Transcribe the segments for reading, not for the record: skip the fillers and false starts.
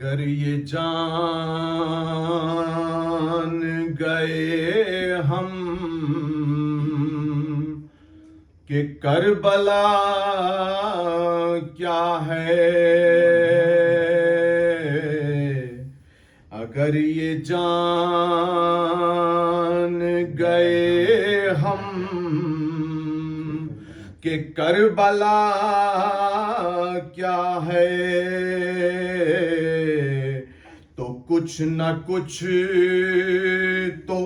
اگر یہ جان گئے ہم کہ کربلا کیا ہے، اگر یہ جان گئے ہم کہ کربلا کیا ہے، تو کچھ نہ کچھ تو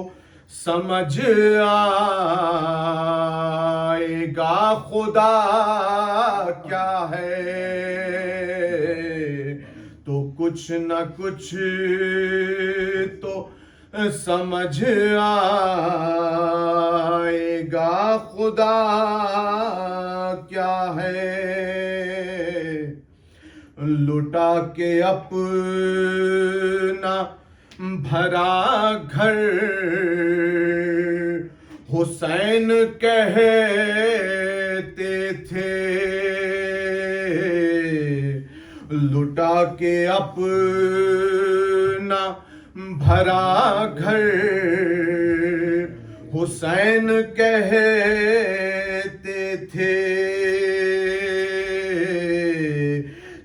سمجھ آئے گا خدا کیا ہے، تو کچھ نہ کچھ تو سمجھ آئے گا خدا کیا ہے۔ لٹا کے اپنا بھرا گھر حسین کہتے تھے، لٹا کے اپنا بھرا گھر حسین کہتے تھے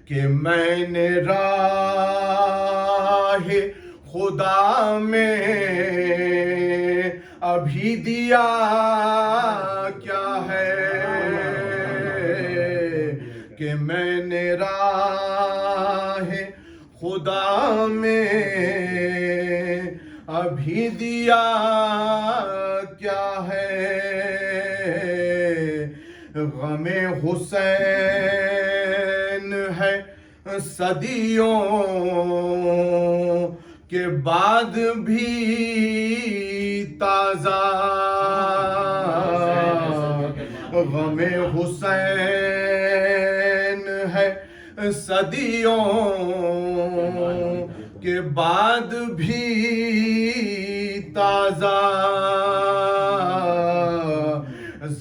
کہ میں نے راہ خدا میں ابھی دیا کیا ہے، کہ میں نے راہ خدا میں ابھی دیا کیا ہے۔ غم حسین ہے صدیوں کے بعد بھی تازہ، غم حسین ہے صدیوں کے بعد بھی تازہ،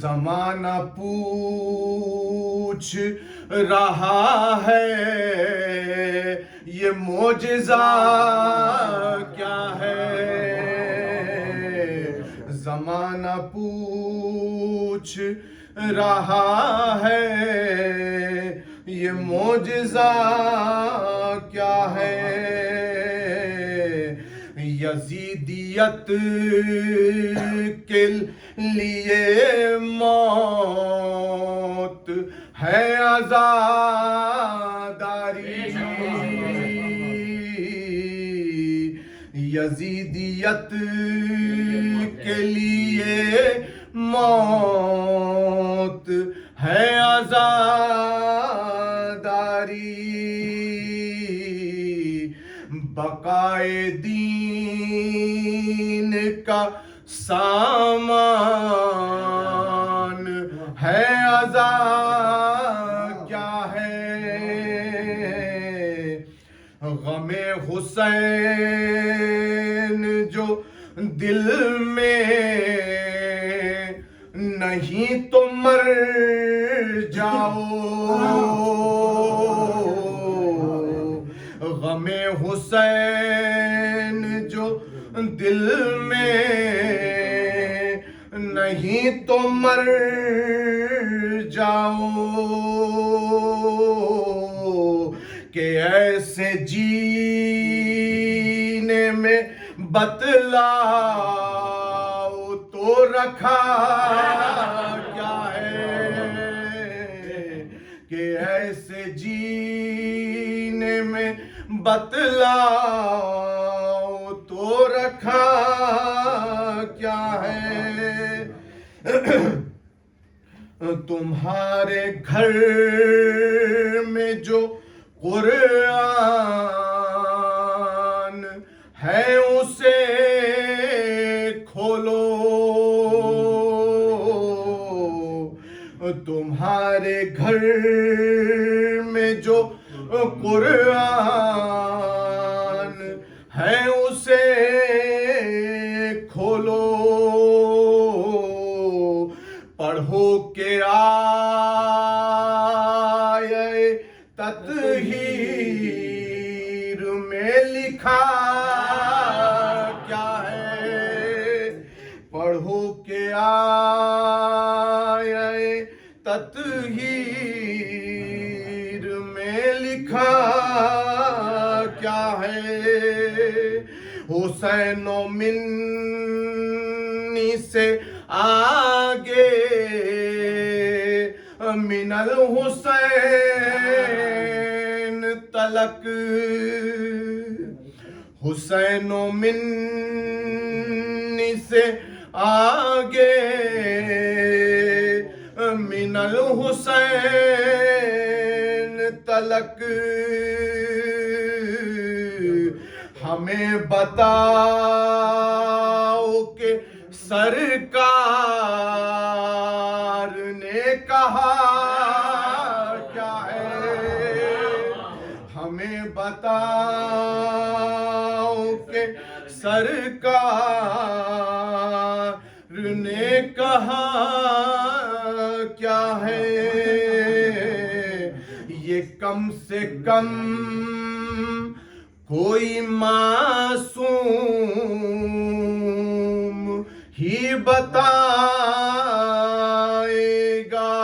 زمانہ پوچھ رہا ہے یہ معجزہ کیا ہے، زمانہ پوچھ رہا ہے یہ معجزہ کیا ہے۔ یزیدیت کے لیے موت ہے عزاداری، یزیدیت کے لیے موت ہے عزاداری، بقائے دین کا سامان ہے عزا کیا ہے۔ غم حسین جو دل میں نہیں تو مر جاؤ، غم حسین جو دل میں نہیں تو مر جاؤ، کہ ایسے جینے میں بتلاؤ تو رکھا کیا ہے، کہ ایسے جینے میں بتلاؤ تو رکھا کیا ہے۔ تمہارے گھر میں جو قرآن ہے اسے کھولو، تمہارے گھر میں جو قرآن ہے اسے کھولو، پڑھو کہ آئے تطہیر تقدیر میں لکھا کیا ہے، پڑھو کہ آئے تطہیر میں لکھا کیا ہے، حسین و منی سے آگے من الحسین تلک، حسین و منی سے آگے من الحسین تلک، ہمیں بتاؤ کہ سرکار نے کہا کیا ہے، ہمیں بتاؤ کہ سرکار نے کہا کیا ہے، یہ کم سے کم کوئی معصوم ہی بتائے گا،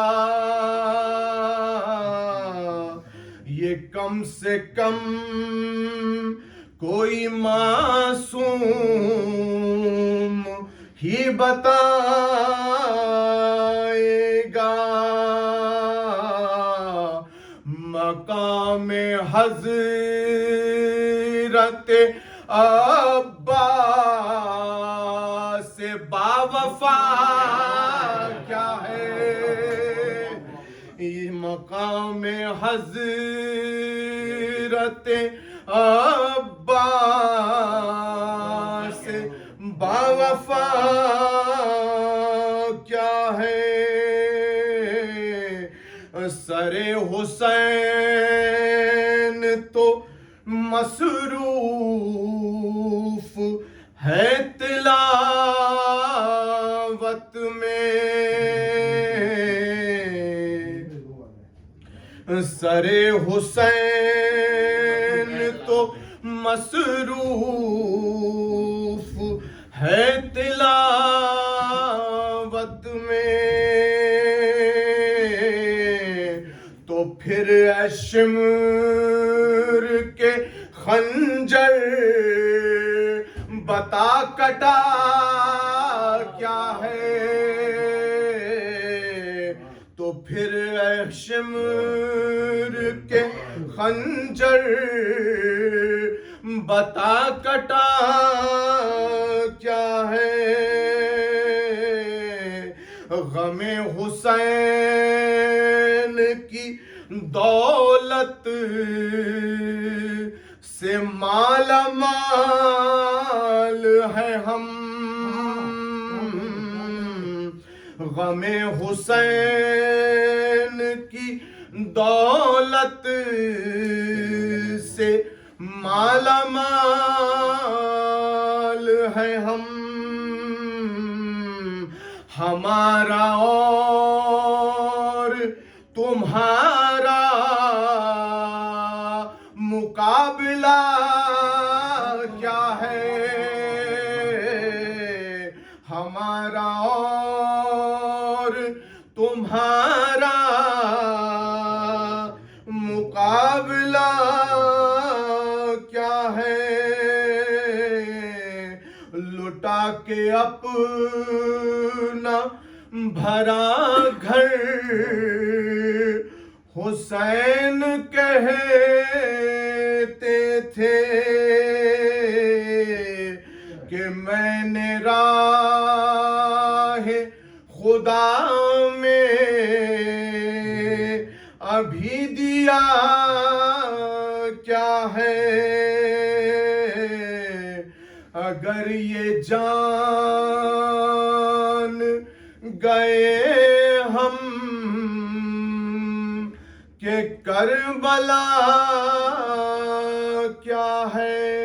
یہ کم سے کم کوئی معصوم ہی بتائے گا، مقام حضرت عباس باوفا کیا ہے، یہ مقام حضرت عباس باوفا کیا ہے، سر حسین تو مصروف ہے تلاوت میں، سر حسین تو مصروف ہے تلاوت میں، تو پھر اے شمر کے خنجر بتا کٹا کیا ہے، تو پھر اے شمر کے خنجر بتا کٹا کیا ہے، غم حسین کی دولت سے مالا مال ہے ہم، غم حسین کی دولت سے مالا مال ہے ہم، ہمارا اور تمہارا مقابلہ کیا ہے، ہمارا اور تمہارا مقابلہ کیا ہے، لٹا کے اپنا بھرا گھر حسین کہتے تھے کہ میں نے راہ خدا میں ابھی دیا کیا ہے، اگر یہ جان گئے ہم کہ کربلا کیا ہے۔